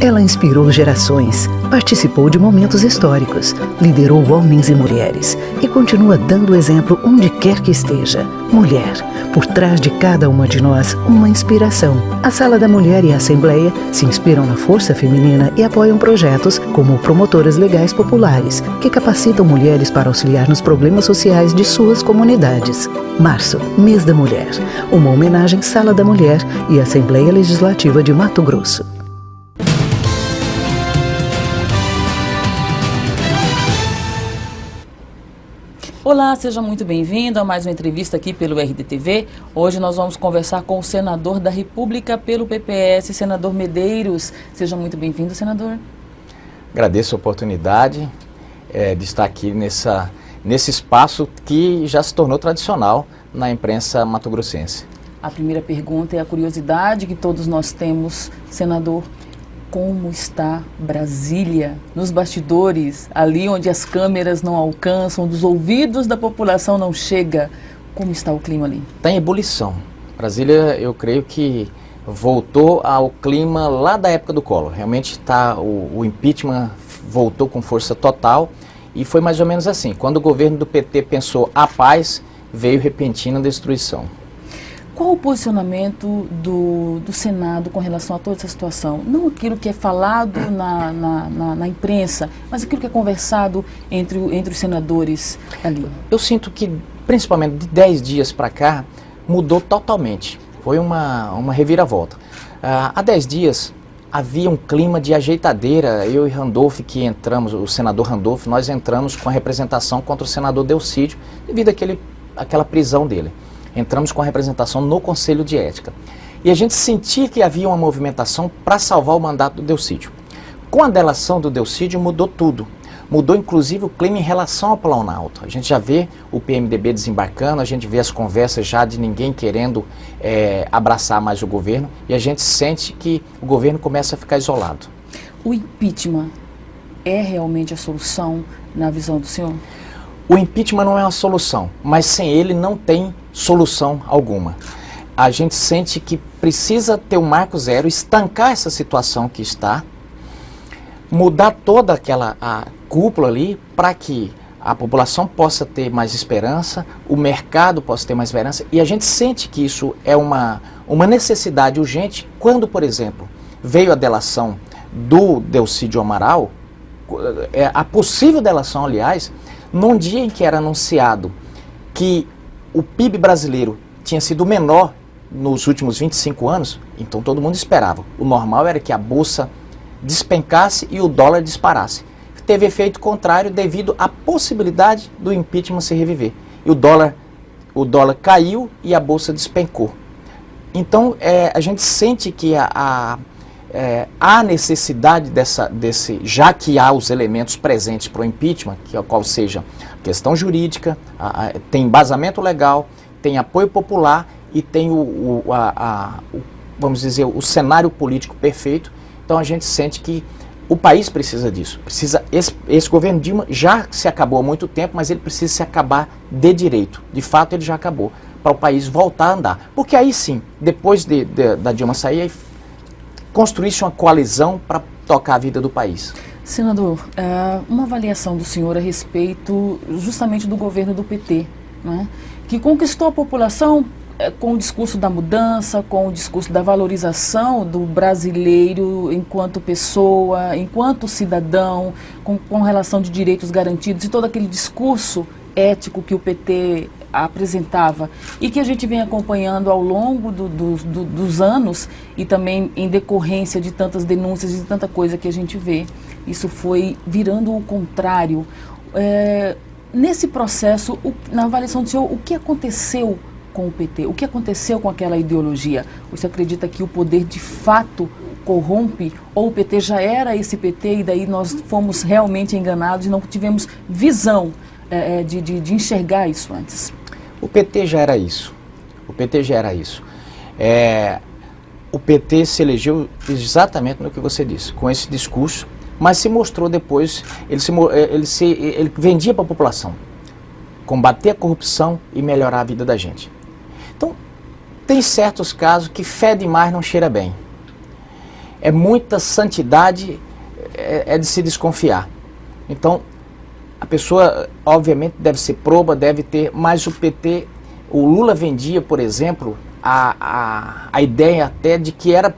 Ela inspirou gerações, participou de momentos históricos, liderou homens e mulheres e continua dando exemplo onde quer que esteja. Mulher, por trás de cada uma de nós, uma inspiração. A Sala da Mulher e a Assembleia se inspiram na força feminina e apoiam projetos como Promotoras Legais Populares, que capacitam mulheres para auxiliar nos problemas sociais de suas comunidades. Março, Mês da Mulher. Uma homenagem Sala da Mulher e Assembleia Legislativa de Mato Grosso. Olá, seja muito bem-vindo a mais uma entrevista aqui pelo RDTV. Hoje nós vamos conversar com o senador da República pelo PPS, senador Medeiros. Seja muito bem-vindo, senador. Agradeço a oportunidade de estar aqui nesse espaço que já se tornou tradicional na imprensa mato-grossense. A primeira pergunta é a curiosidade que todos nós temos, senador. Como está Brasília, nos bastidores, ali onde as câmeras não alcançam, onde os ouvidos da população não chegam? Como está o clima ali? Está em ebulição. Brasília, eu creio que voltou ao clima lá da época do Collor. Realmente o impeachment voltou com força total e foi mais ou menos assim. Quando o governo do PT pensou a paz, veio repentina destruição. Qual o posicionamento do Senado com relação a toda essa situação? Não aquilo que é falado na imprensa, mas aquilo que é conversado entre os senadores ali. Eu sinto que, principalmente de 10 dias para cá, mudou totalmente. Foi uma reviravolta. Há 10 dias havia um clima de ajeitadeira. Eu e Randolph, que entramos, o senador Randolph, nós entramos com a representação contra o senador Delcídio, devido àquela prisão dele. Entramos com a representação no Conselho de Ética. E a gente sentia que havia uma movimentação para salvar o mandato do Delcídio. Com a delação do Delcídio mudou tudo. Mudou inclusive o clima em relação ao Planalto. A gente já vê o PMDB desembarcando, a gente vê as conversas já de ninguém querendo abraçar mais o governo. E a gente sente que o governo começa a ficar isolado. O impeachment é realmente a solução na visão do senhor? O impeachment não é uma solução, mas sem ele não tem solução alguma. A gente sente que precisa ter um marco zero, estancar essa situação que está, mudar toda a cúpula ali para que a população possa ter mais esperança, o mercado possa ter mais esperança, e a gente sente que isso é uma necessidade urgente quando, por exemplo, veio a delação do Delcídio Amaral, a possível delação, aliás, num dia em que era anunciado que o PIB brasileiro tinha sido menor nos últimos 25 anos, então todo mundo esperava. O normal era que a bolsa despencasse e o dólar disparasse. Teve efeito contrário devido à possibilidade do impeachment se reviver. E o dólar caiu e a bolsa despencou. Então a gente sente que há necessidade já que há os elementos presentes para o impeachment, qual seja questão jurídica, tem embasamento legal, tem apoio popular e tem vamos dizer, o cenário político perfeito. Então a gente sente que o país precisa disso. Esse governo Dilma já se acabou há muito tempo, mas ele precisa se acabar de direito. De fato, ele já acabou, para o país voltar a andar. Porque aí sim, depois da Dilma sair, construir-se uma coalizão para tocar a vida do país. Senador, uma avaliação do senhor a respeito justamente do governo do PT, né, que conquistou a população com o discurso da mudança, com o discurso da valorização do brasileiro enquanto pessoa, enquanto cidadão, com relação de direitos garantidos e todo aquele discurso ético que o PT apresentava e que a gente vem acompanhando ao longo dos anos e também em decorrência de tantas denúncias e de tanta coisa que a gente vê. Isso foi virando o contrário. Nesse processo, na avaliação do senhor, o que aconteceu com o PT? O que aconteceu com aquela ideologia? Você acredita que o poder de fato corrompe ou o PT já era esse PT e daí nós fomos realmente enganados e não tivemos visão de enxergar isso antes? O PT já era isso. O PT já era isso. O PT se elegeu exatamente no que você disse, com esse discurso, mas se mostrou depois, ele vendia para a população, combater a corrupção e melhorar a vida da gente. Então, tem certos casos que fé demais não cheira bem. é muita santidade, é de se desconfiar. Então, a pessoa, obviamente, deve ser proba, deve ter, mas o PT, o Lula vendia, por exemplo, a ideia até de que era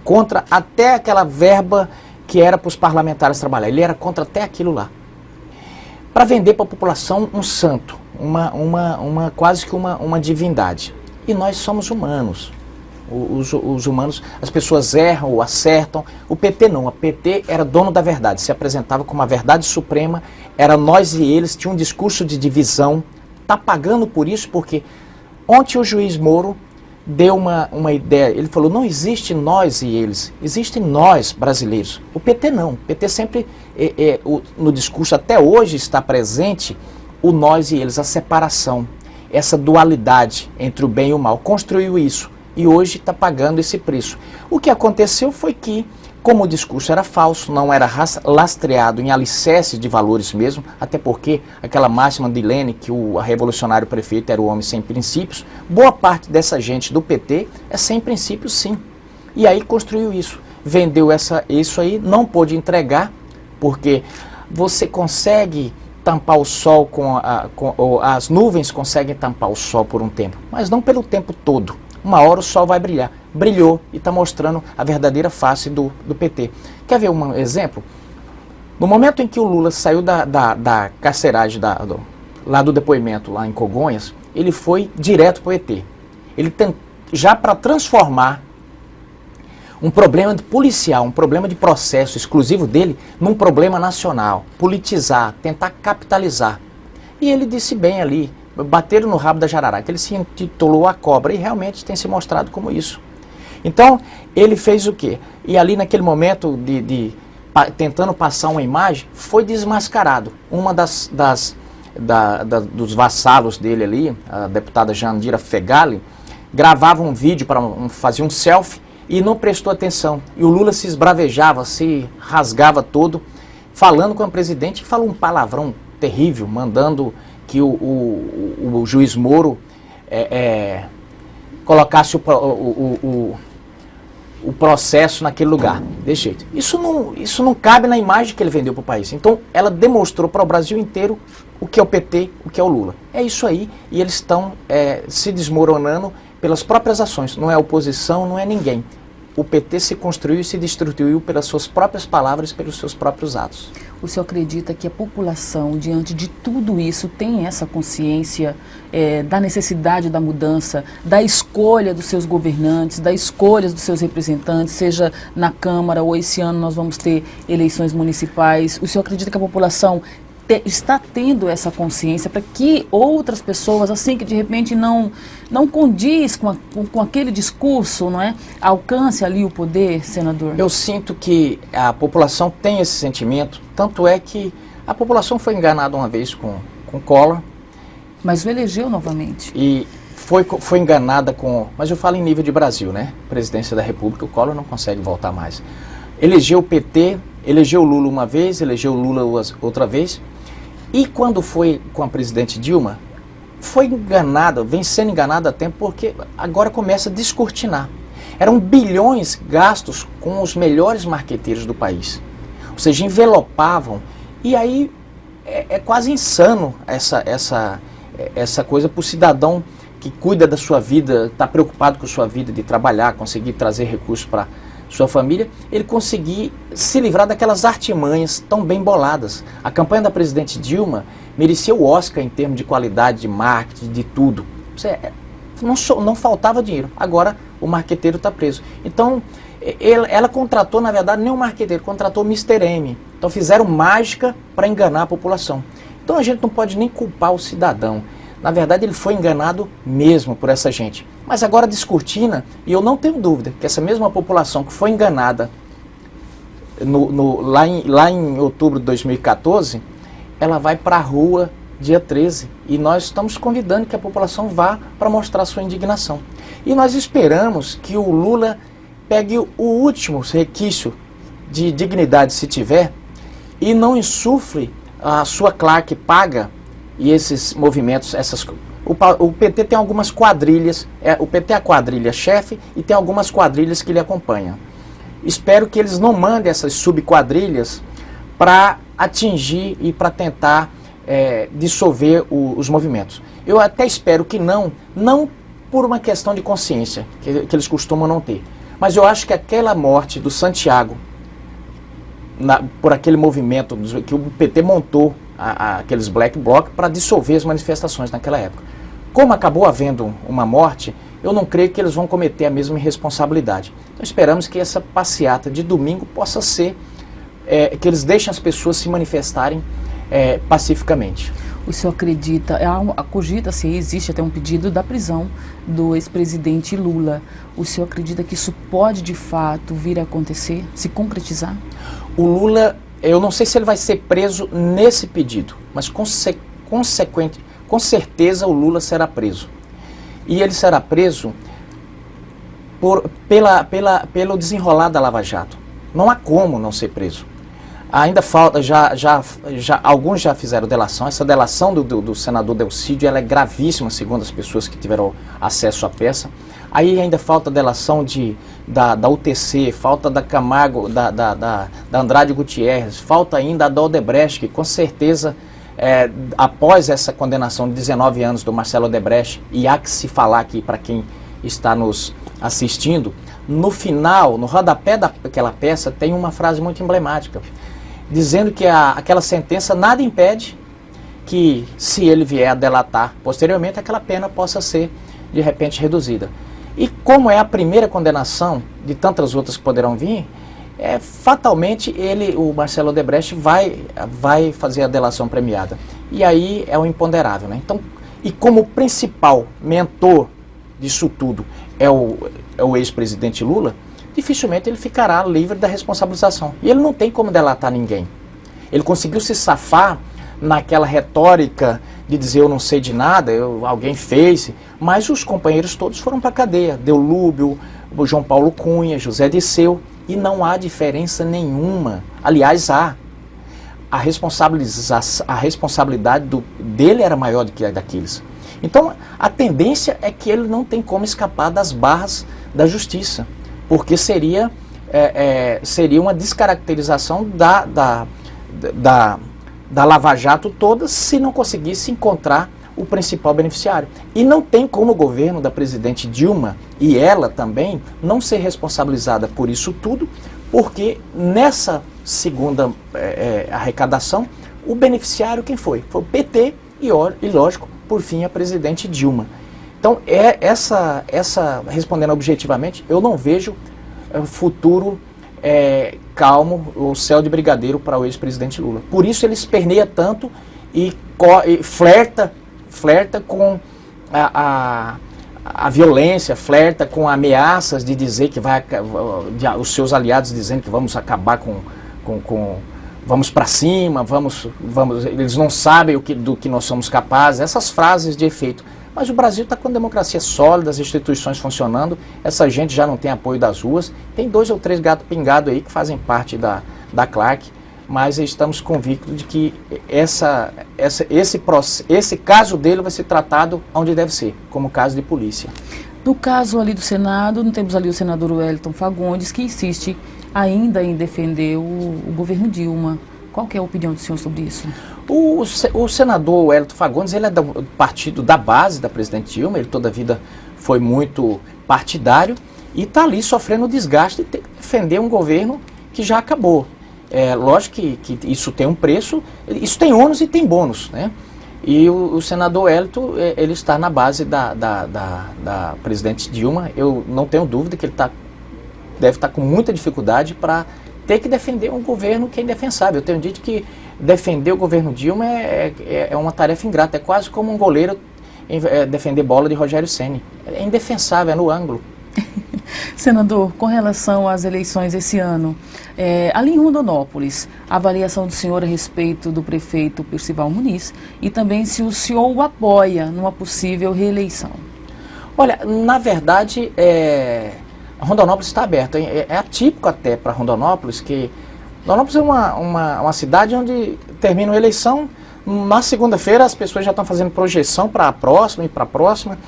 contra até aquela verba que era para os parlamentares trabalhar. Ele era contra até aquilo lá. Para vender para a população um santo, quase que uma divindade. E nós somos humanos. Os humanos, as pessoas erram ou acertam. O PT não, o PT era dono da verdade, se apresentava como a verdade suprema, era nós e eles, tinha um discurso de divisão, está pagando por isso, porque ontem o juiz Moro deu uma ideia, ele falou, não existe nós e eles, existem nós brasileiros. O PT não, o PT sempre, no discurso até hoje está presente o nós e eles, a separação, essa dualidade entre o bem e o mal, construiu isso. E hoje está pagando esse preço. O que aconteceu foi que, como o discurso era falso, não era lastreado em alicerce de valores mesmo, até porque aquela máxima de Lênin, que o revolucionário prefeito era o homem sem princípios, boa parte dessa gente do PT é sem princípios sim. E aí construiu isso, vendeu isso aí, não pôde entregar, porque você consegue tampar o sol, as nuvens conseguem tampar o sol por um tempo, mas não pelo tempo todo. Uma hora o sol vai brilhar. Brilhou e está mostrando a verdadeira face do PT. Quer ver um exemplo? No momento em que o Lula saiu da carceragem, lá do depoimento, lá em Congonhas, ele foi direto para o ET. Ele já para transformar um problema policial, um problema de processo exclusivo dele, num problema nacional. Politizar, tentar capitalizar. E ele disse bem ali, bateram no rabo da jararaca, ele se intitulou a cobra e realmente tem se mostrado como isso. Então, ele fez o quê? E ali naquele momento tentando passar uma imagem, foi desmascarado. Uma dos vassalos dele ali, a deputada Jandira Fegali, gravava um vídeo para fazer um selfie e não prestou atenção. E o Lula se esbravejava, se rasgava todo, falando com o presidente, e falou um palavrão terrível, mandando que o juiz Moro colocasse o processo naquele lugar, desse jeito. Isso não cabe na imagem que ele vendeu para o país. Então, ela demonstrou para o Brasil inteiro o que é o PT, o que é o Lula. É isso aí, e eles estão se desmoronando pelas próprias ações. Não é oposição, não é ninguém. O PT se construiu e se destruiu pelas suas próprias palavras, pelos seus próprios atos. O senhor acredita que a população, diante de tudo isso, tem essa consciência da necessidade da mudança, da escolha dos seus governantes, da escolha dos seus representantes, seja na Câmara ou esse ano nós vamos ter eleições municipais? O senhor acredita que a população está tendo essa consciência para que outras pessoas, assim que de repente não condiz com aquele discurso, não é, alcance ali o poder, senador? Eu sinto que a população tem esse sentimento, tanto é que a população foi enganada uma vez com Collor. Mas o elegeu novamente. E foi enganada mas eu falo em nível de Brasil, né? Presidência da República, o Collor não consegue voltar mais. Elegeu o PT, elegeu o Lula uma vez, elegeu o Lula outra vez. E quando foi com a presidente Dilma, foi enganada, vem sendo enganada há tempo, porque agora começa a descortinar. Eram bilhões gastos com os melhores marqueteiros do país. Ou seja, envelopavam. E aí é quase insano essa coisa para o cidadão que cuida da sua vida, está preocupado com a sua vida, de trabalhar, conseguir trazer recursos para sua família, ele conseguir se livrar daquelas artimanhas tão bem boladas. A campanha da presidente Dilma merecia o Oscar em termos de qualidade, de marketing, de tudo. Não faltava dinheiro. Agora o marqueteiro está preso. Então, ela contratou, na verdade, nem um marqueteiro, contratou o Mr. M. Então fizeram mágica para enganar a população. Então a gente não pode nem culpar o cidadão. Na verdade, ele foi enganado mesmo por essa gente. Mas agora descortina, e eu não tenho dúvida que essa mesma população que foi enganada lá em outubro de 2014, ela vai para a rua dia 13. E nós estamos convidando que a população vá para mostrar sua indignação. E nós esperamos que o Lula pegue o último requisito de dignidade, se tiver, e não insufle a sua claque paga e esses movimentos, o PT tem algumas quadrilhas, o PT é a quadrilha chefe e tem algumas quadrilhas que lhe acompanham. espero que eles não mandem essas subquadrilhas para atingir e para tentar dissolver os movimentos. Eu até espero que não por uma questão de consciência, que eles costumam não ter. Mas eu acho que aquela morte do Santiago, por aquele movimento que o PT montou, aqueles black bloc, para dissolver as manifestações naquela época. Como acabou havendo uma morte, eu não creio que eles vão cometer a mesma irresponsabilidade. Então esperamos que essa passeata de domingo possa ser, que eles deixem as pessoas se manifestarem pacificamente. O senhor acredita, cogita-se, existe até um pedido da prisão do ex-presidente Lula. O senhor acredita que isso pode de fato vir a acontecer, se concretizar? O Lula, eu não sei se ele vai ser preso nesse pedido, mas com certeza o Lula será preso. E ele será preso pelo desenrolar da Lava Jato. Não há como não ser preso. Ainda falta, alguns já fizeram delação. Essa delação do senador Delcídio, ela é gravíssima, segundo as pessoas que tiveram acesso à peça. Aí ainda falta delação da UTC, falta da Camargo, da Andrade Gutierrez, falta ainda a da Odebrecht, que com certeza, após essa condenação de 19 anos do Marcelo Odebrecht, e há que se falar aqui para quem está nos assistindo, no final, no rodapé daquela peça, tem uma frase muito emblemática, dizendo que aquela sentença nada impede que, se ele vier a delatar posteriormente, aquela pena possa ser, de repente, reduzida. E como é a primeira condenação de tantas outras que poderão vir, fatalmente o Marcelo Odebrecht vai fazer a delação premiada. E aí é o imponderável, né? Então, e como o principal mentor disso tudo é o ex-presidente Lula, dificilmente ele ficará livre da responsabilização. E ele não tem como delatar ninguém. Ele conseguiu se safar naquela retórica de dizer eu não sei de nada, alguém fez, mas os companheiros todos foram para a cadeia. Deolúbio, o João Paulo Cunha, José Disseu, e não há diferença nenhuma. Aliás, a responsabilidade dele era maior do que a daqueles. Então, a tendência é que ele não tem como escapar das barras da justiça, porque seria uma descaracterização da Lava Jato toda se não conseguisse encontrar o principal beneficiário. E não tem como o governo da presidente Dilma, e ela também, não ser responsabilizada por isso tudo, porque nessa segunda arrecadação, o beneficiário quem foi? Foi o PT e lógico, por fim, a presidente Dilma. Então, respondendo objetivamente, eu não vejo futuro calmo, o céu de brigadeiro para o ex-presidente Lula. Por isso ele esperneia tanto e flerta com a violência, flerta com ameaças de dizer que os seus aliados dizendo que vamos acabar vamos para cima, eles não sabem do que nós somos capazes, essas frases de efeito. Mas o Brasil está com democracia sólida, as instituições funcionando, essa gente já não tem apoio das ruas, tem 2 ou 3 gatos pingados aí que fazem parte da Clark, mas estamos convictos de que esse caso dele vai ser tratado onde deve ser, como caso de polícia. No caso ali do Senado, não temos ali o senador Wellington Fagundes, que insiste ainda em defender o governo Dilma. Qual que é a opinião do senhor sobre isso? O senador Wellington Fagundes, ele é do partido da base da presidente Dilma, ele toda a vida foi muito partidário e está ali sofrendo o desgaste de ter que defender um governo que já acabou. Lógico que isso tem um preço, isso tem ônus e tem bônus, né? E o senador Wellington, ele está na base da presidente Dilma. Eu não tenho dúvida que ele deve estar com muita dificuldade para ter que defender um governo que é indefensável. Eu tenho dito que defender o governo Dilma é uma tarefa ingrata, é quase como um goleiro defender bola de Rogério Ceni. É indefensável, é no ângulo. Senador, com relação às eleições esse ano, ali em Rondonópolis, a avaliação do senhor a respeito do prefeito Percival Muniz e também se o senhor o apoia numa possível reeleição. Olha, na verdade, Rondonópolis está aberta. É atípico até para Rondonópolis, que Rondonópolis é uma cidade onde termina a eleição, na segunda-feira as pessoas já estão fazendo projeção para a próxima e para a próxima.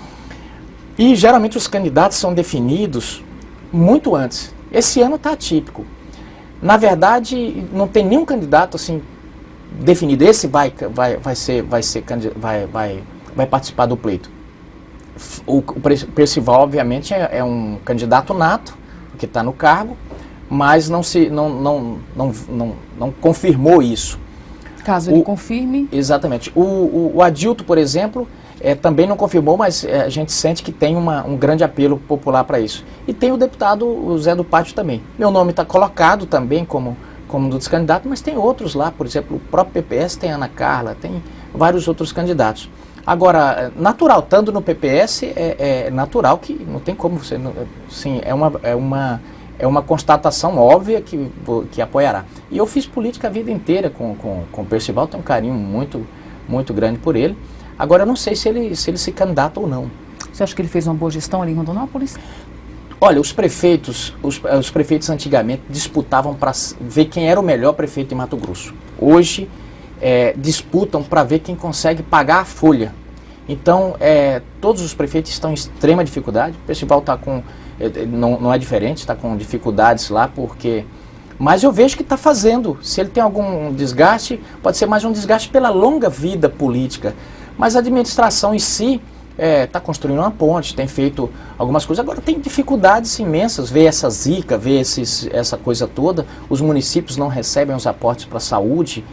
E geralmente os candidatos são definidos muito antes. Esse ano está atípico. Na verdade, não tem nenhum candidato assim definido. Esse vai participar do pleito. O Percival, obviamente, é um candidato nato, que está no cargo, mas não confirmou isso. Caso ele confirme... Exatamente. O Adilto, por exemplo, também não confirmou, mas a gente sente que tem um grande apelo popular para isso. E tem o deputado o Zé do Pátio também. Meu nome está colocado também como um dos candidatos, mas tem outros lá, por exemplo, o próprio PPS tem Ana Carla, tem vários outros candidatos. Agora, natural, estando no PPS, é natural que não tem como você... Sim, é uma constatação óbvia que apoiará. E eu fiz política a vida inteira com o Percival, tenho um carinho muito, muito grande por ele. Agora, eu não sei se ele se candidata ou não. Você acha que ele fez uma boa gestão ali em Rondonópolis? Olha, os prefeitos antigamente disputavam para ver quem era o melhor prefeito em Mato Grosso. Hoje, disputam para ver quem consegue pagar a folha. Então, todos os prefeitos estão em extrema dificuldade. O Percival está com... Não é diferente, está com dificuldades lá, porque... Mas eu vejo que está fazendo. Se ele tem algum desgaste, pode ser mais um desgaste pela longa vida política. Mas a administração em si está construindo uma ponte, tem feito algumas coisas. Agora tem dificuldades imensas, ver essa zica, ver essa coisa toda. Os municípios não recebem os aportes para a saúde.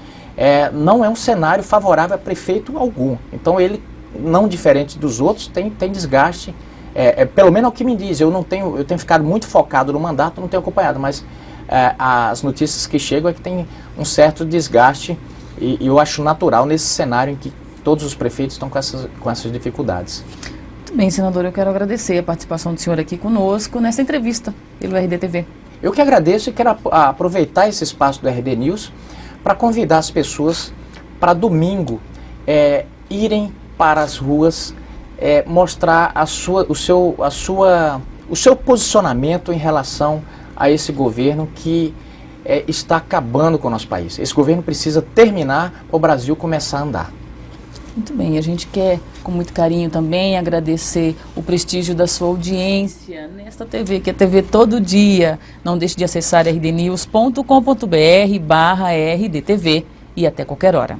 Não é um cenário favorável a prefeito algum. Então ele, não diferente dos outros, tem desgaste. Pelo menos é o que me diz. Eu tenho ficado muito focado no mandato, não tenho acompanhado, mas as notícias que chegam é que tem um certo desgaste e eu acho natural nesse cenário em que todos os prefeitos estão com essas dificuldades. Muito bem, senador, eu quero agradecer a participação do senhor aqui conosco nessa entrevista pelo RDTV. Eu que agradeço e quero aproveitar esse espaço do RD News para convidar as pessoas para domingo irem para as ruas, mostrar o seu posicionamento em relação a esse governo que está acabando com o nosso país. Esse governo precisa terminar para o Brasil começar a andar. Muito bem, a gente quer com muito carinho também agradecer o prestígio da sua audiência nesta TV, que é TV Todo Dia. Não deixe de acessar rdnews.com.br/rdtv e até qualquer hora.